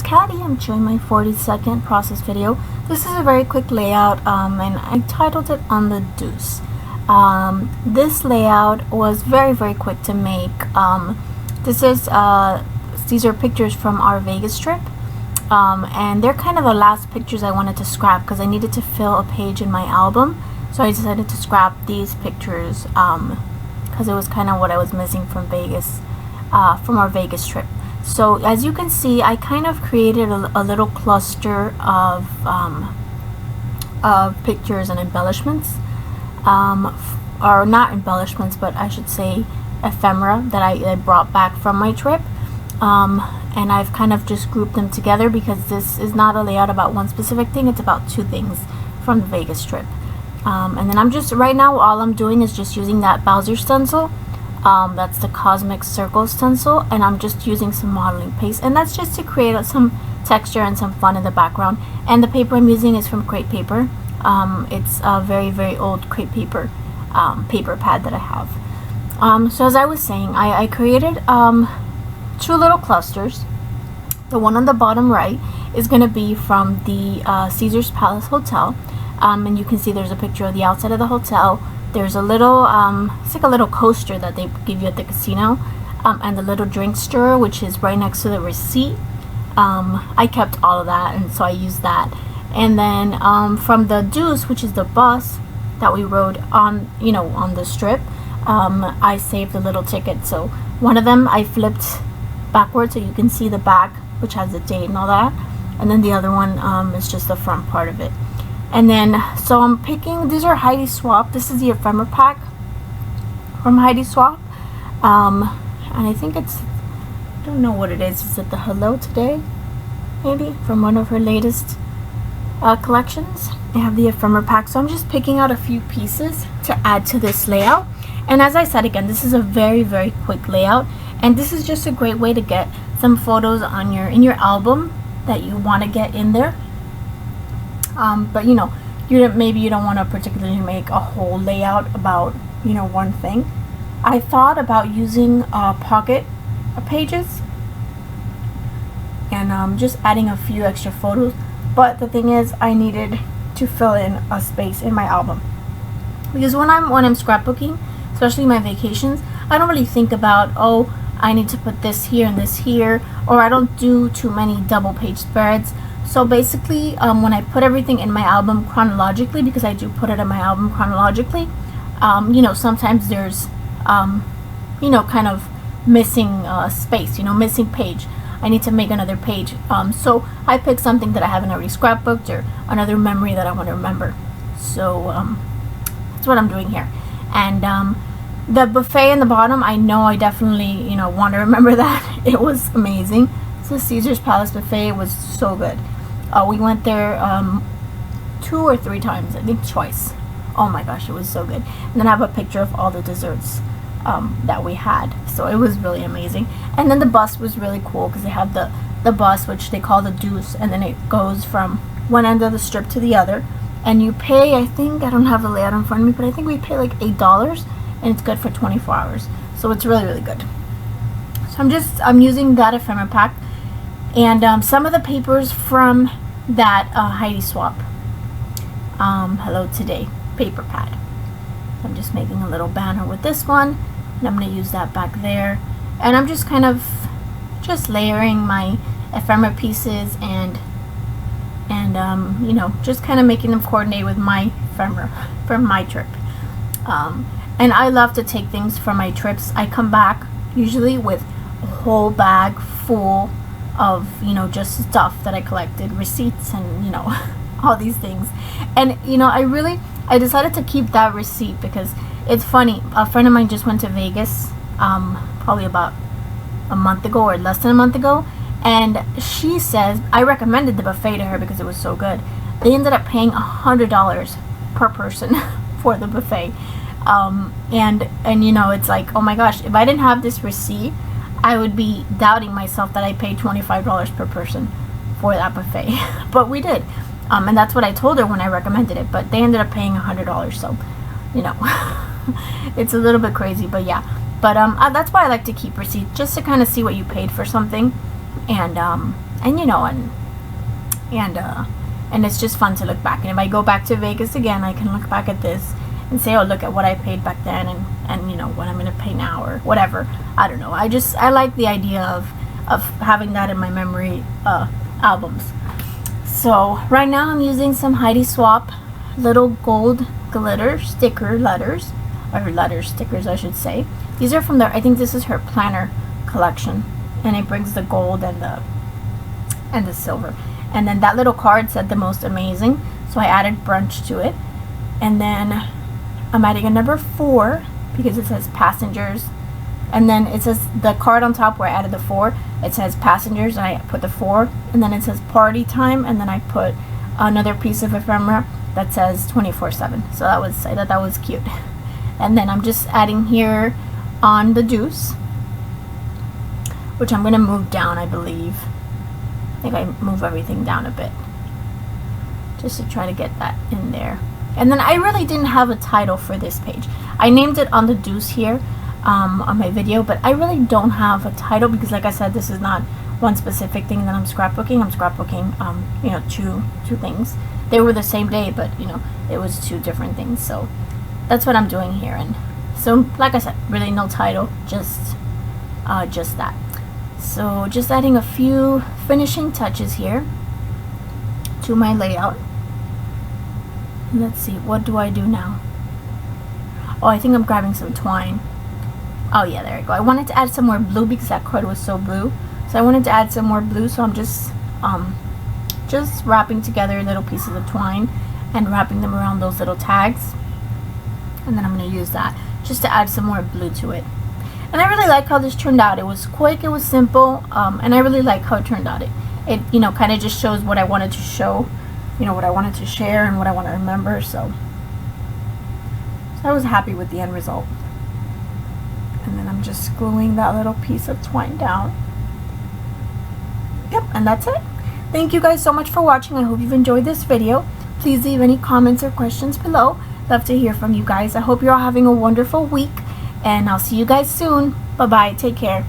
Caddy. I'm showing my 40-second process video. This is a very quick layout, and I titled it On the Deuce. This layout was very quick to make. These are pictures from our Vegas trip, and they're kind of the last pictures I wanted to scrap because I needed to fill a page in my album. So I decided to scrap these pictures because it was kind of what I was missing from Vegas, from our Vegas trip. So as you can see, I kind of created a little cluster of pictures and embellishments, or not embellishments, but I should say ephemera that I brought back from my trip. And I've kind of just grouped them together because this is not a layout about one specific thing, it's about two things from the Vegas trip. And then I'm just, right now all I'm doing is just using that Bowser stencil. That's the Cosmic Circle stencil, and I'm just using some modeling paste, and that's just to create some texture and some fun in the background. And the paper I'm using is from crepe paper. It's a very old crepe paper paper pad that I have. So as I was saying, I created two little clusters. The one on the bottom right is going to be from the Caesar's Palace Hotel, and you can see there's a picture of the outside of the hotel. There's a little, it's like a little coaster that they give you at the casino, and the little drink stirrer, which is right next to the receipt. I kept all of that, and so I used that. And then from the Deuce, which is the bus that we rode on, on the strip, I saved the little ticket. So one of them I flipped backwards so you can see the back, which has the date and all that, and then the other one is just the front part of it. And then, so I'm picking, these are Heidi Swapp. This is the ephemera pack from Heidi Swapp. And I think it's, I don't know what it is. Is it the Hello Today? Maybe? From one of her latest collections. I have the ephemera pack. So I'm just picking out a few pieces to add to this layout. And as I said again, this is a very quick layout. And this is just a great way to get some photos on in your album that you want to get in there. But maybe you don't want to particularly make a whole layout about one thing. I thought about using pocket pages and just adding a few extra photos, but the thing is I needed to fill in a space in my album, because when I'm scrapbooking, especially my vacations, I don't really think about, oh, I need to put this here and this here, or I don't do too many double page spreads. So basically, when I put everything in my album chronologically, because I do put it in my album chronologically, sometimes there's, kind of missing space, missing page. I need to make another page. So I pick something that I haven't already scrapbooked, or another memory that I want to remember. So that's what I'm doing here. And the buffet in the bottom, I know I definitely, want to remember that. It was amazing. The Caesar's Palace buffet was so good. We went there 2 or 3 times, I think twice. Oh my gosh, it was so good. And then I have a picture of all the desserts that we had. So it was really amazing. And then the bus was really cool because they have the bus, which they call the Deuce, and then it goes from one end of the strip to the other. And you pay, I think, I don't have the layout in front of me, but I think we pay like $8, and it's good for 24 hours. So it's really good. So I'm using that ephemera pack. And some of the papers from that Heidi Swapp Hello Today paper pad. I'm just making a little banner with this one, and I'm going to use that back there. And I'm just kind of layering my ephemera pieces and just kind of making them coordinate with my ephemera from my trip. And I love to take things from my trips. I come back usually with a whole bag full of just stuff that I collected, receipts and all these things. And I decided to keep that receipt because it's funny, a friend of mine just went to Vegas probably about a month ago or less than a month ago, and she says, I recommended the buffet to her because it was so good. They ended up paying $100 per person for the buffet. And it's like, oh my gosh, if I didn't have this receipt, I would be doubting myself that I paid $25 per person for that buffet. But we did. And that's what I told her when I recommended it. But they ended up paying $100. So, it's a little bit crazy. But yeah. But that's why I like to keep receipts, just to kind of see what you paid for something. And and you know, and it's just fun to look back. And if I go back to Vegas again, I can look back at this and say, oh, look at what I paid back then, and you know what I'm gonna pay now, or whatever. I don't know. I like the idea of having that in my memory albums. So right now I'm using some Heidi Swapp little gold glitter sticker letters, or letter stickers I should say. These are from I think this is her planner collection, and it brings the gold and the silver. And then that little card said the most amazing, so I added brunch to it. And then I'm adding a number 4 because it says passengers, and then it says the card on top where I added the 4, it says passengers, and I put the 4, and then it says party time, and then I put another piece of ephemera that says 24/7. So I thought that was cute. And then I'm just adding here on the Deuce, which I'm gonna move down, I believe. I think I move everything down a bit just to try to get that in there. And then I really didn't have a title for this page. I named it on the Deuce here on my video, but I really don't have a title because, like I said, this is not one specific thing that I'm scrapbooking. I'm scrapbooking you know, two things. They were the same day, but you know, it was 2 different things. So that's what I'm doing here. And so, like I said, really no title, just that. So just adding a few finishing touches here to my layout. Let's see, what do I do now? Oh, I think I'm grabbing some twine. Oh yeah, there we go. I wanted to add some more blue because that card was so blue. So I wanted to add some more blue, so I'm just wrapping together little pieces of twine and wrapping them around those little tags. And then I'm going to use that just to add some more blue to it. And I really like how this turned out. It was quick, it was simple, and I really like how it turned out. It you know, kind of just shows what I wanted to show, you know, what I wanted to share and what I want to remember. So I was happy with the end result. And then I'm just gluing that little piece of twine down. Yep, and that's it. Thank you guys so much for watching. I hope you've enjoyed this video. Please leave any comments or questions below. Love to hear from you guys. I hope you're all having a wonderful week, and I'll see you guys soon. Bye bye. Take care.